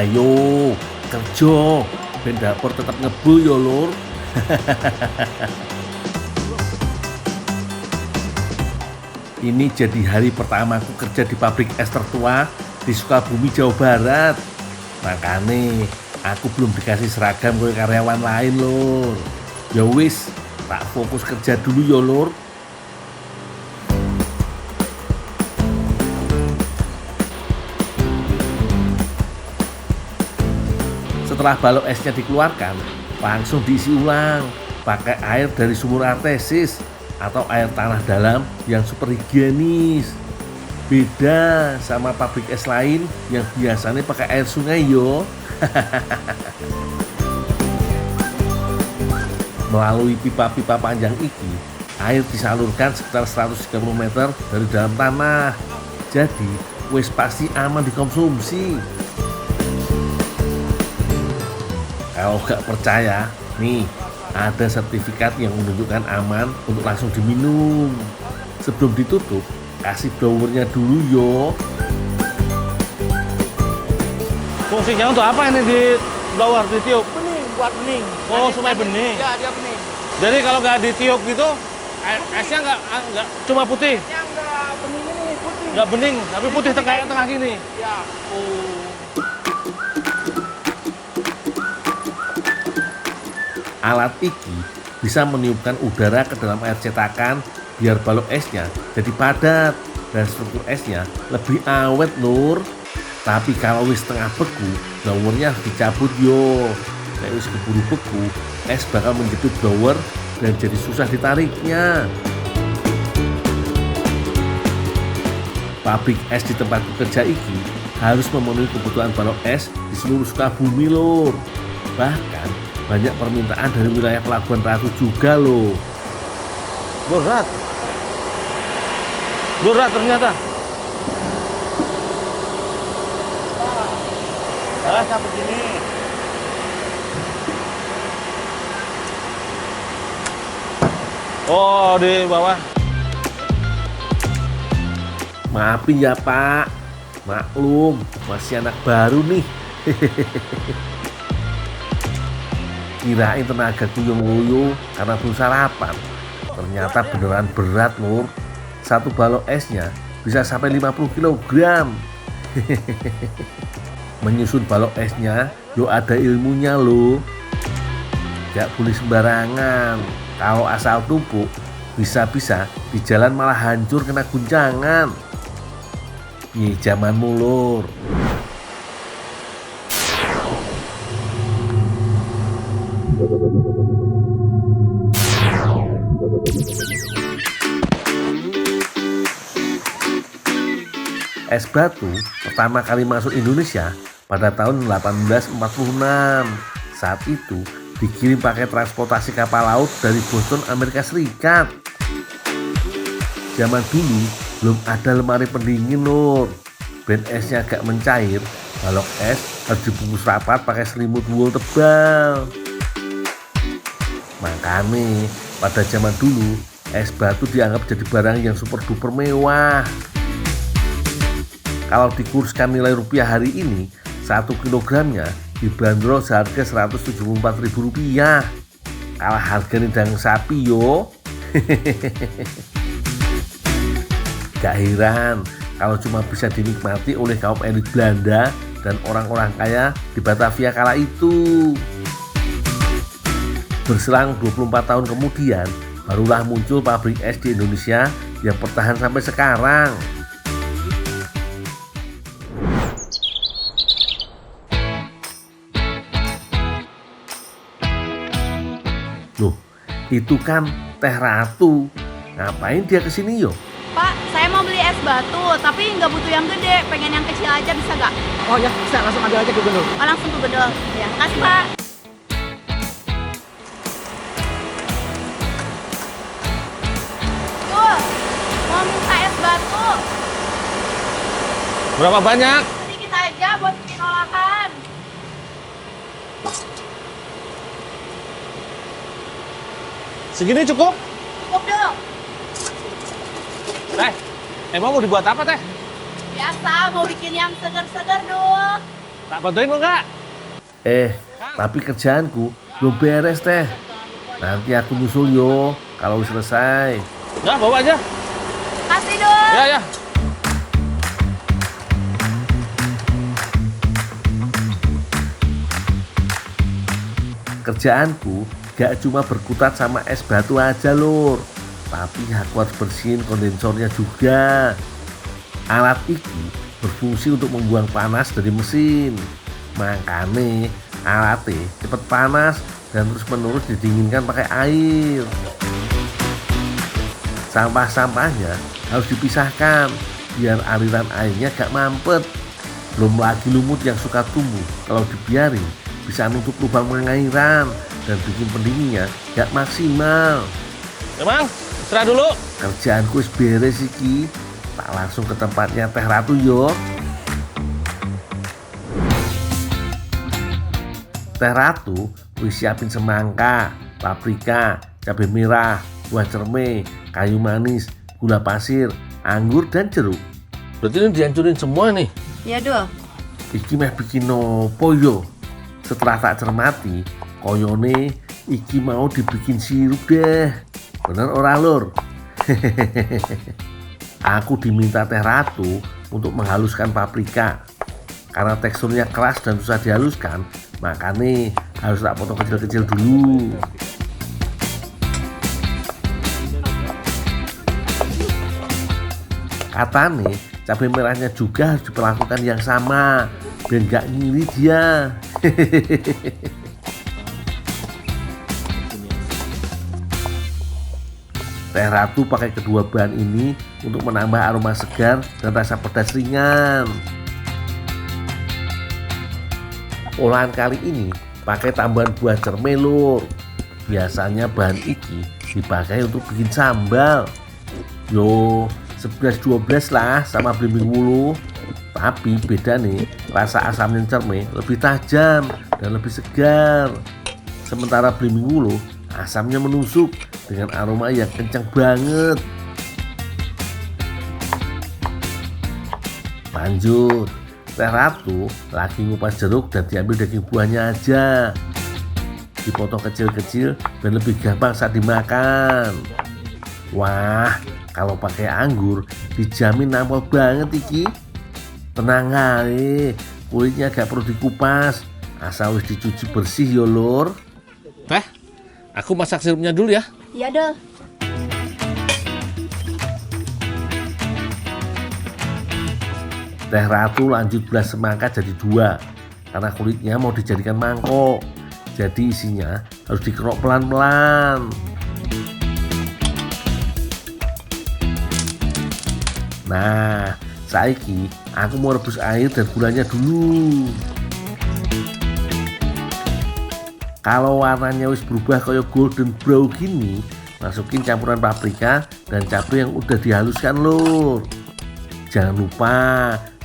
Ayo, kerja, ben dapur tetap ngebul ya lur. Ini jadi hari pertamaku kerja di pabrik es tertua di Sukabumi, Jawa Barat. Makanya aku belum dikasih seragam ke karyawan lain lur. Ya wis, tak fokus kerja dulu ya lur. Setelah balok esnya dikeluarkan, langsung diisi ulang pakai air dari sumur artesis atau air tanah dalam yang super higienis. Beda sama pabrik es lain yang biasanya pakai air sungai yo. Melalui pipa-pipa panjang iki, air disalurkan sekitar 130 meter dari dalam tanah. Jadi, wis pasti aman dikonsumsi. Kalau gak percaya, nih ada sertifikat yang menunjukkan aman untuk langsung diminum. Sebelum ditutup, kasih blowernya dulu yo. Fungsinya untuk apa ini di blower, ditiup? Bening, buat bening. Oh, supaya bening. Ya, dia bening. Jadi kalau nggak ditiup gitu, esnya nggak cuma putih, Yang enggak bening ini putih. nggak bening, tapi putih tengah gini. Ya. Oh. Alat iki bisa meniupkan udara ke dalam air cetakan biar balok esnya jadi padat dan struktur esnya lebih awet lur. Tapi kalau wis setengah beku, blowernya harus dicabut yo. Nek wis keburu beku, es bakal menjepit blower dan jadi susah ditariknya. Pabrik es di tempat kerja iki harus memenuhi kebutuhan balok es di seluruh Sukabumi lur. Bahkan banyak permintaan dari wilayah Pelabuhan Ratu juga loh. Berat ternyata. Rasanya begini. Oh, di bawah. Maafin ya Pak, maklum masih anak baru nih. Kirain tenagaku yang loyo karena belum sarapan. Ternyata beneran berat lur. Satu balok esnya bisa sampai 50 kg. Menyusun balok esnya yo ada ilmunya loh. Gak boleh sembarangan. Kalau asal tumpuk, bisa-bisa di jalan malah hancur kena guncangan. Piye zamanmu lur. Es batu pertama kali masuk Indonesia pada tahun 1846. Saat itu dikirim pakai transportasi kapal laut dari Boston, Amerika Serikat. Zaman dulu belum ada lemari pendingin lur. Ben esnya agak mencair, balok es harus dibungkus rapat pakai selimut wool tebal. Makanya pada zaman dulu es batu dianggap jadi barang yang super duper mewah. Kalau dikurskan nilai rupiah hari ini, 1 kilogramnya dibanderol seharga Rp174.000. Kalah harga nindang sapi yo. Gak heran kalau cuma bisa dinikmati oleh kaum elit Belanda dan orang-orang kaya di Batavia kala itu. Berselang 24 tahun kemudian, barulah muncul pabrik es di Indonesia yang bertahan sampai sekarang. Loh, itu kan Teh Ratu. Ngapain dia kesini yo? Pak, saya mau beli es batu, tapi nggak butuh yang gede, pengen yang kecil aja, bisa nggak? Oh ya, bisa langsung ambil aja ke dulu. Oh, langsung ke bedol. Ya, makasih Pak. Tuh, mau minta es batu, Berapa banyak? sedikit aja buat bikin olahan. Segini cukup? Cukup dong. Emang mau dibuat apa teh? Biasa, mau bikin yang segar-segar dong. Tak bantuin kok enggak? Tapi kerjaanku belum beres teh. Nanti aku nyusul yo kalau selesai. Ya, bawa aja. Kasih dong. Ya. Kerjaanku gak cuma berkutat sama es batu aja lur, tapi aku harus bersihin kondensornya juga. Alat ini berfungsi untuk membuang panas dari mesin. Makanya alatnya cepat panas dan terus menerus didinginkan pakai air. Sampah-sampahnya harus dipisahkan biar aliran airnya gak mampet. Belum lagi lumut yang suka tumbuh kalau dibiarin bisa nutup lubang pengairan dan bikin pendinginnya gak maksimal. Emang, serah dulu. Kerjaanku wis beres iki. Tak langsung ke tempatnya Teh Ratu yo. Teh Ratu wis siapin semangka, paprika, cabai merah, buah cerme, kayu manis, gula pasir, anggur dan jeruk. Berarti ini dihancurin semua nih. Ya Dul. Iki meh bikin nopo yo? Setelah tak cermati, koyone iki mau dibikin sirup deh. Bener ora lur? Aku diminta Teh Ratu untuk menghaluskan paprika. Karena teksturnya keras dan susah dihaluskan, makanya harus tak potong kecil-kecil dulu. Katanya cabai merahnya juga harus diperlakukan yang sama biar gak ngiri dia. Teh Ratu pakai kedua bahan ini untuk menambah aroma segar dan rasa pedas ringan. Olahan kali ini pakai tambahan buah cerme lur. Biasanya bahan iki dipakai untuk bikin sambal. Yo 11-12 lah sama belimbing wuluh. Tapi beda nih, rasa asamnya cerme lebih tajam dan lebih segar. Sementara belimbing wuluh asamnya menusuk dengan aroma yang kencang banget. Lanjut, Teh Ratu lagi ngupas jeruk dan diambil daging buahnya aja. Dipotong kecil-kecil dan lebih gampang saat dimakan. Wah, kalau pakai anggur dijamin nampol banget iki. Tenang aja, kulitnya gak perlu dikupas, asal wis dicuci bersih yo lur. Teh, aku masak sirupnya dulu ya. Ya Dul. Teh Ratu lanjut belah semangka jadi 2 karena kulitnya mau dijadikan mangkok. Jadi isinya harus dikerok pelan-pelan. Nah, saiki aku mau rebus air dan gulanya dulu. Kalau warnanya wis berubah kayak golden brown gini, masukin campuran paprika dan cabai yang udah dihaluskan lur. Jangan lupa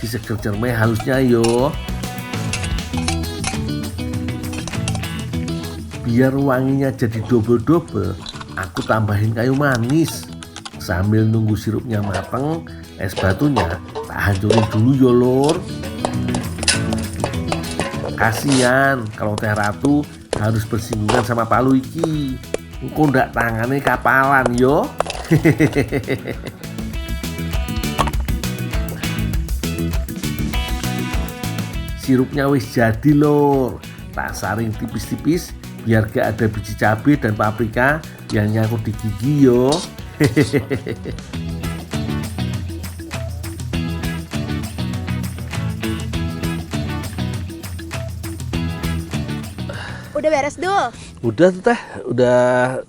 si seger cerme halusnya yo. Biar wanginya jadi double-double, aku tambahin kayu manis. Sambil nunggu sirupnya mateng, es batunya tak hancurin dulu yo lur. Kasian kalau Teh Ratu harus bersinggungan sama palu iki. Engko ndak tangannya kapalan yo. Sirupnya wis jadi lor. Tak saring tipis-tipis biar gak ada biji cabai dan paprika yang nyangkut di gigi yo. Udah beres Dul. Udah tuh Teh, udah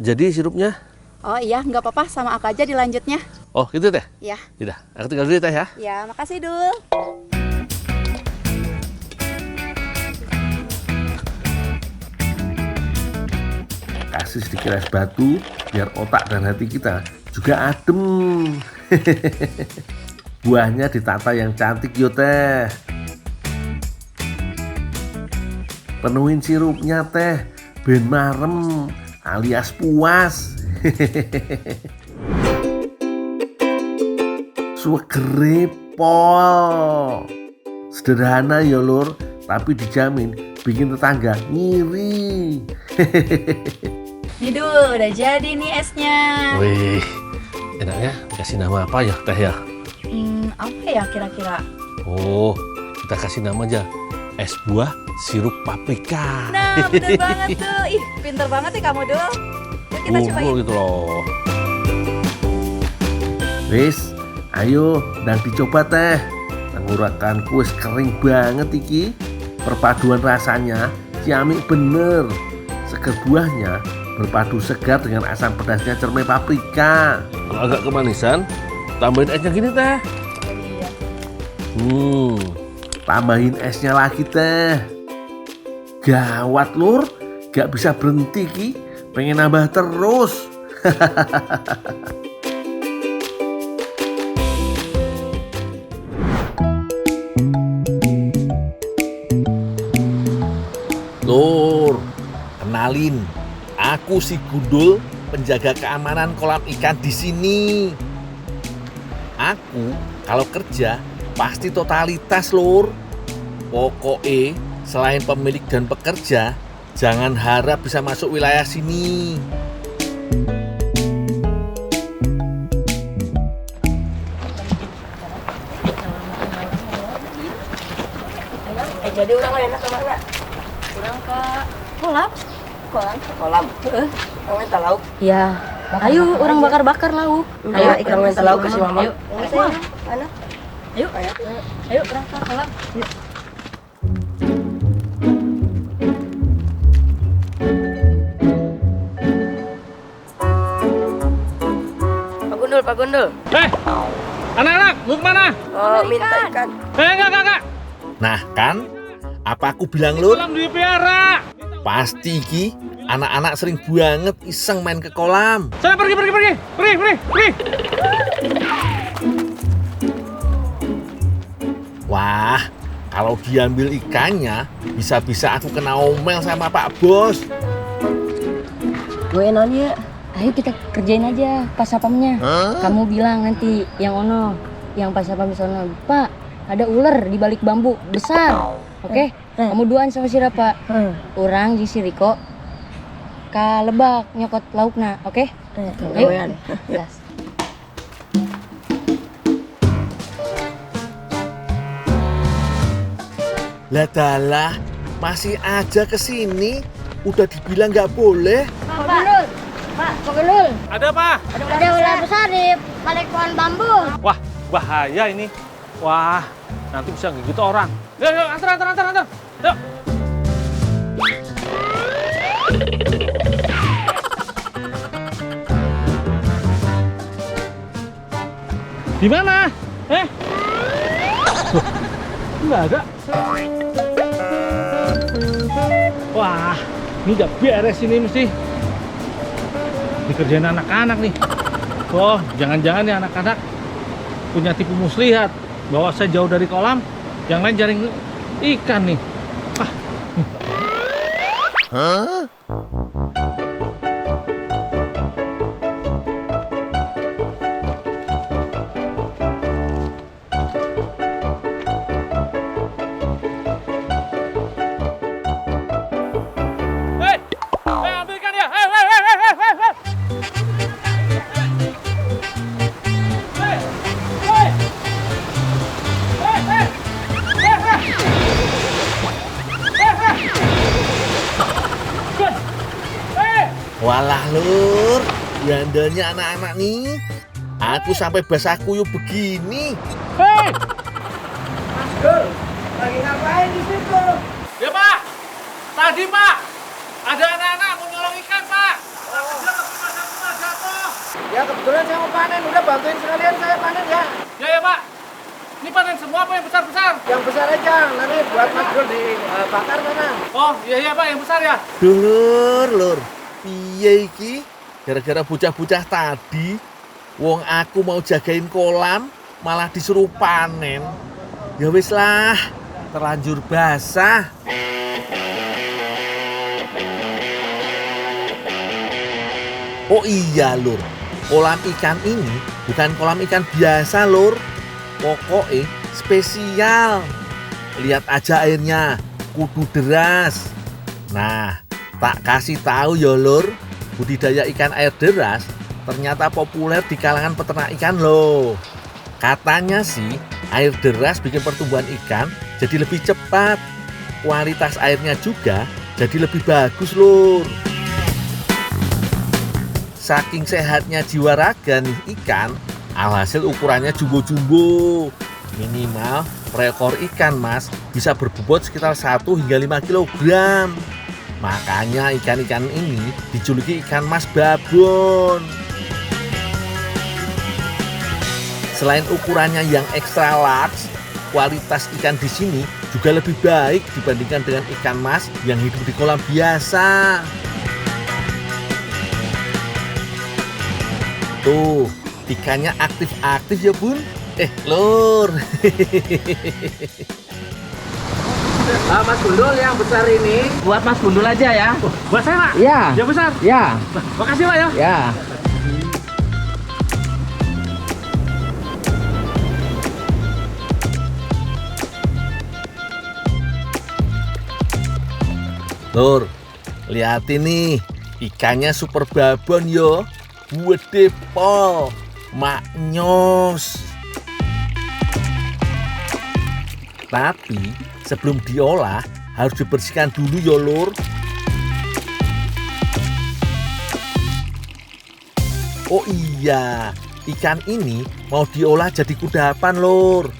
jadi sirupnya. Oh iya, nggak apa-apa, sama aku aja dilanjutnya. Oh gitu Teh? Ya. Udah, aku tinggal dulu ya, Teh ya. Ya, makasih Dul. Kasih sedikit es batu biar otak dan hati kita juga adem. Buahnya ditata yang cantik yo Teh. Penuhin sirupnya Teh, ben marem alias puas. Suwegere pol. Sederhana ya lur, tapi dijamin bikin tetangga ngiri. Hidup, udah jadi nih esnya. Wih, enaknya dikasih nama apa ya teh ya? Apa ya kira-kira? Oh, kita kasih nama aja es buah sirup paprika. Nah, bener banget tuh. Ih, pinter banget ya kamu, Dul. Yuk kita cobain. gitu loh. Wis, ayo dan dicoba teh. Tenggorokanku wis kering banget iki. Perpaduan rasanya ciamik bener. Seger buahnya berpadu segar dengan asam pedasnya cermai paprika. Kalau agak kemanisan, tambahin esnya gini teh. Iya. Tambahin esnya lagi teh. Gawat lur, gak bisa berhenti ki. Pengen nambah terus. Lur, kenalin, aku si Gundul, penjaga keamanan kolam ikan di sini. Aku kalau kerja pasti totalitas, Lur. Pokoknya selain pemilik dan pekerja, jangan harap bisa masuk wilayah sini. Jadi orang lain kemana? Kurang ke kolam. Kolam. Orang minta lauk. Ya, ayo orang bakar-bakar lauk. Ayo, orang minta lauk kasih mama. Ayo, Mana? ayo, ayo orang ke kolam. Yuk. Pak Gundul. Anak-anak, mau kemana? Oh, minta ikan. Enggak. Nah kan, apa aku bilang, Lur? Kolam dipiara. Pasti ki, anak-anak sering banget iseng main ke kolam. Sana pergi. Wah, kalau diambil ikannya, bisa-bisa aku kena omel sama Pak Bos. Gue nanya, ayo kita kerjain aja pas sapamnya. Kamu bilang nanti yang ono, yang pas sapam sono, Pak, ada ular di balik bambu besar. Oke? Kamu duaan sama si Rapa. Orang jeung si Riko ka lebak nyokot laukna, oke? Ayo. Gas. Lah dalah, masih aja kesini. Udah dibilang nggak boleh. Pak Gundul. Ada apa? Ada ular besar di balik pohon bambu. Wah, bahaya ini. Wah, nanti bisa gigit orang. Yuk, antar. Yuk. Di mana? Loh, nggak ada. Wah, ini nggak beres ini mesti. Dikerjain anak-anak nih. Oh, jangan-jangan nih anak-anak punya tipu muslihat. Bawa saya jauh dari kolam, yang lain jaring ikan nih. Hei, ambil ikan ya. Hei. Walah, Lur, bandelnya anak-anak nih. Aku sampai basah kuyup begini. Hei! Dul, lagi ngapain di situ? Ya Pak, tadi Pak, ada anak-anak mau nyolong ikan Pak. Dia jatuh. Ya kebetulan saya mau panen, udah bantuin sekalian saya panen ya. Ya Pak, ini panen semua apa yang besar-besar? Yang besar aja, nanti buat Mas Dul dibakar sana. Oh iya Pak, yang besar ya. Duh, Lur, piye iki? Gara-gara bocah-bocah tadi, wong aku mau jagain kolam, malah disuruh panen. Ya wis lah, terlanjur basah. Oh iya, Lur, kolam ikan ini bukan kolam ikan biasa, Lur. Pokoknya spesial. Lihat aja airnya, kudu deras. Nah, tak kasih tahu ya lur, budidaya ikan air deras ternyata populer di kalangan peternak ikan loh. Katanya sih air deras bikin pertumbuhan ikan jadi lebih cepat. Kualitas airnya juga jadi lebih bagus lur. Saking sehatnya jiwa raga nih ikan, alhasil ukurannya jumbo-jumbo. Minimal per ekor ikan mas bisa berbobot sekitar 1 hingga 5 kg. Makanya ikan-ikan ini dijuluki ikan mas babon. Selain ukurannya yang extra large, kualitas ikan di sini juga lebih baik dibandingkan dengan ikan mas yang hidup di kolam biasa. Tuh, ikannya aktif-aktif ya bun. Lur. Mas Gundul yang besar ini buat Mas Gundul aja ya. Buat saya, Pak? Iya. Yang besar? Ya. Makasih, Pak ya. Ya. Lur, liatin nih, ikannya super babon yo. Gede pol, maknyos. Tapi sebelum diolah harus dibersihkan dulu yo lur. Oh iya, ikan ini mau diolah jadi kudapan lur.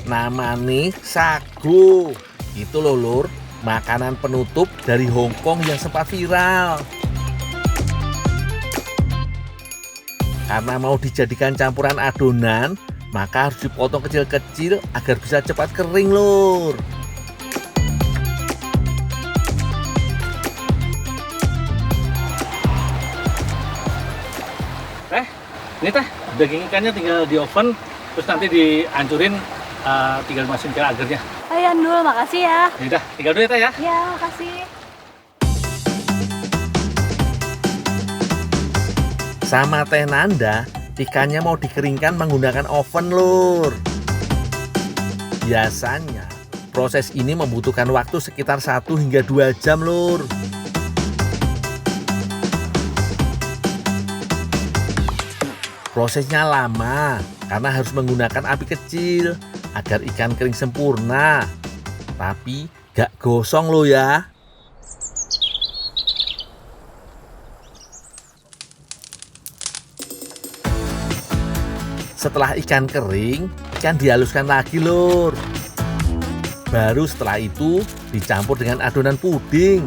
Namanya sago. Itu loh lur, makanan penutup dari Hong Kong yang sempat viral. Karena mau dijadikan campuran adonan, maka harus dipotong kecil-kecil agar bisa cepat kering lur. Ini teh daging ikannya tinggal di oven, terus nanti dihancurin, tinggal dimasukin ke agarnya. Oh ya Ndul, makasih ya. Yaudah, tinggal dulu ya teh ya. Ya, makasih. Sama teh Nanda, ikannya mau dikeringkan menggunakan oven lur. Biasanya proses ini membutuhkan waktu sekitar 1 hingga 2 jam lur. Prosesnya lama karena harus menggunakan api kecil agar ikan kering sempurna. Tapi gak gosong loh ya. Setelah ikan kering, ikan dihaluskan lagi lur. Baru setelah itu dicampur dengan adonan puding.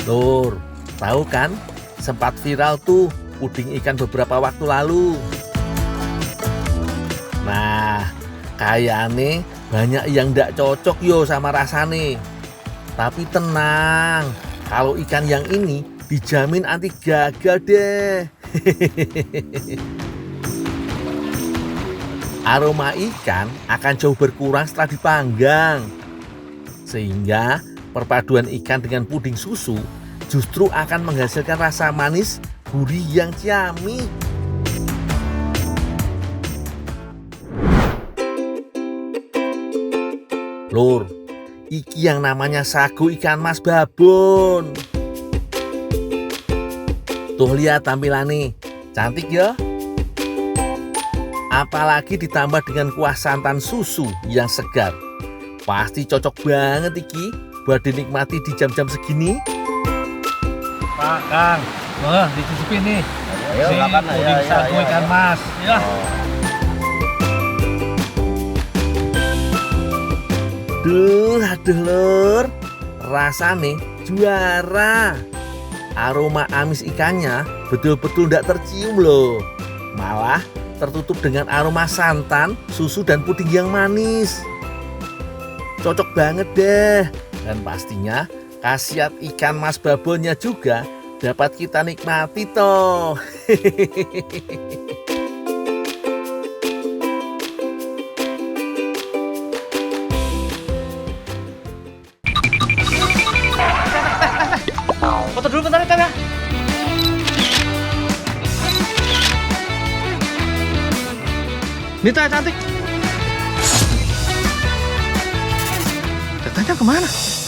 Lur, tahu kan? Sempat viral tuh puding ikan beberapa waktu lalu. Nah, kayaknya banyak yang ndak cocok yo sama rasane. Tapi tenang, kalau ikan yang ini dijamin anti gagal deh. Aroma ikan akan jauh berkurang setelah dipanggang. Sehingga perpaduan ikan dengan puding susu justru akan menghasilkan rasa manis gurih yang ciamik. Lur, iki yang namanya sago ikan mas babon. Tuh lihat tampilannya, cantik ya. Apalagi ditambah dengan kuah santan susu yang segar. Pasti cocok banget iki buat dinikmati di jam-jam segini. Pak, Kang, dicicipin nih. Ayo, makan, puding sago ikan mas. Ya. Aduh lur, rasanya juara. Aroma amis ikannya betul-betul tidak tercium loh. Malah tertutup dengan aroma santan, susu dan puding yang manis. Cocok banget deh. Dan pastinya khasiat ikan mas babonnya juga dapat kita nikmati toh. Foto dulu bentar ya. Ini teh cantik. kemana?